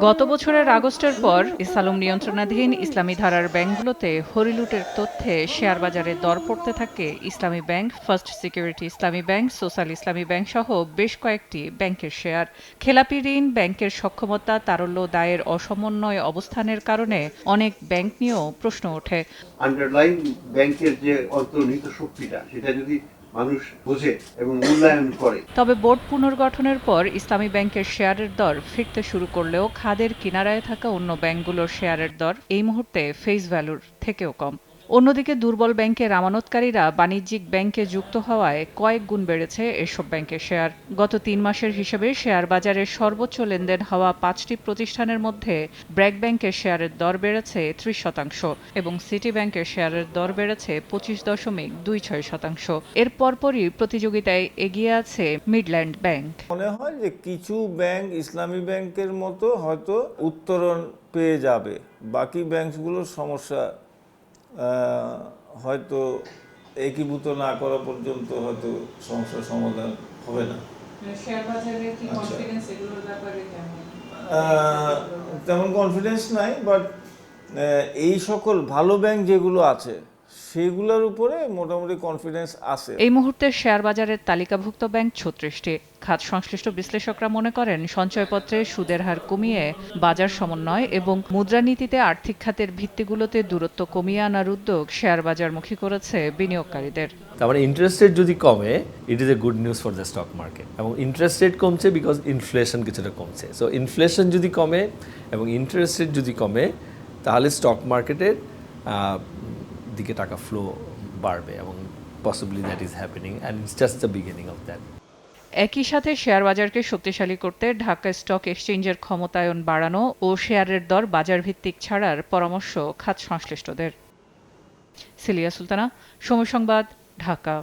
গত বছরের আগস্টের পর ইসলাম নিয়ন্ত্রণাধীন ইসলামী ধারার ব্যাংকগুলোতে হরিলুটের তথ্যে শেয়ার বাজারে দর পড়তে থাকে ইসলামী ব্যাংক, ফার্স্ট সিকিউরিটি ইসলামী ব্যাংক, সোশ্যাল ইসলামী ব্যাংক সহ বেশ কয়েকটি ব্যাংকের শেয়ার। খেলাপি ঋণ, ব্যাংকের সক্ষমতা, তারল্য দায়ের অসমন্বয় অবস্থানের কারণে অনেক ব্যাংক নিয়েও প্রশ্ন ওঠে। আন্ডারলাইন ব্যাংকের যে অন্তর্নিহিত শক্তিটা সেটা যদি মানুষ বোঝে এবং মূল্যায়ন করে। তবে বোর্ড পুনর্গঠনের পর ইসলামী ব্যাংকের শেয়ারের দর ফিরতে শুরু করলেও খাদের কিনারায় থাকা অন্য ব্যাংকগুলোর শেয়ারের দর এই মুহূর্তে ফেস ভ্যালুর থেকেও কম। অন্যদিকে দুর্বল ব্যাংকের আমানতকারীরা বাণিজ্যিক ব্যাংকে যুক্ত হওয়ায় কয়েক গুণ বেড়েছে এসব ব্যাংকের শেয়ার। গত ৩ মাসের হিসেবে শেয়ার বাজারের সর্বোচ্চ লেনদেন হওয়া ৫টি প্রতিষ্ঠানের মধ্যে ব্র্যাক ব্যাংকের শেয়ারের দর বেড়েছে ৩০% এবং সিটি ব্যাংকের শেয়ারের দর বেড়েছে ২৫.২৬%। এর পরপরই প্রতিযোগিতায় এগিয়ে আছে মিডল্যান্ড ব্যাংক। মনে হয় যে কিছু ব্যাংক ইসলামী ব্যাংকের মতো হয়তো উত্তরণ পেয়ে যাবে, বাকি ব্যাংকগুলোর সমস্যা হয়তো একীভূত না করা পর্যন্ত হয়তো সমস্যার সমাধান হবে না। তেমন কনফিডেন্স নাই, বাট এই সকল ভালো ব্যাংক যেগুলো আছে সেগুলোর উপরে মোটামুটি কনফিডেন্স আছে। এই মুহূর্তে শেয়ার বাজারের তালিকাভুক্ত ব্যাংক ৩৬টি। খাত সংশ্লিষ্ট বিশ্লেষকরা মনে করেন সঞ্চয়পত্রে সুদের হার কমিয়ে বাজার সমন্বয় এবং মুদ্রানীতিতে আর্থিক খাতের ভিত্তিগুলোতে দূরত্ব কমিয়ে আনার উদ্যোগ শেয়ার বাজারমুখী করেছে বিনিয়োগকারীদের। তার মানে ইন্টারেস্ট রেট যদি কমে, it is a good news for the stock market. এবং ইন্টারেস্ট রেট কমছে বিকজ ইনফ্লেশন কিছুটা কমছে। সো ইনফ্লেশন যদি কমে এবং ইন্টারেস্ট রেট যদি কমে, তাহলে স্টক মার্কেটের দিকে টাকা ফ্লো বাড়বে এবং possibly that is happening and it's just the beginning of that. একই সাথে শেয়ার বাজারকে শক্তিশালী করতে ঢাকা স্টক এক্সচেঞ্জের ক্ষমতায়ন বাড়ানো ও শেয়ারের দর বাজার ভিত্তিক ছাড়ার পরামর্শ খাত সংশ্লিষ্টদের। সিলিয়া সুলতানা, সময় সংবাদ, ঢাকা।